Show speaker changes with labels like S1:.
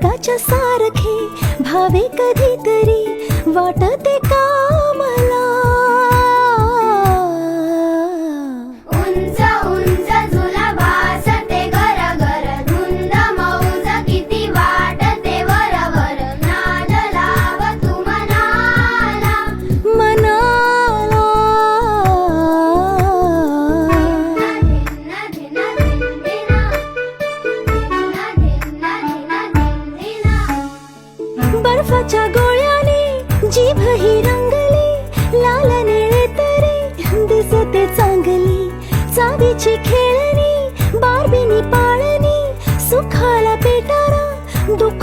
S1: स्वर्गाच्या सारखे भावे कधीतरी वाटते का मला.
S2: उंच उंच झुला भासते घर घर धुंद मौज किती वाटते वर वर. नाद लाव तू मनाला
S1: मनाला.
S2: धिन धिन धिन धिना धिन धिन धिन धिन धिना.
S1: बर्फाच्या गोळ्याने जीभ हिरा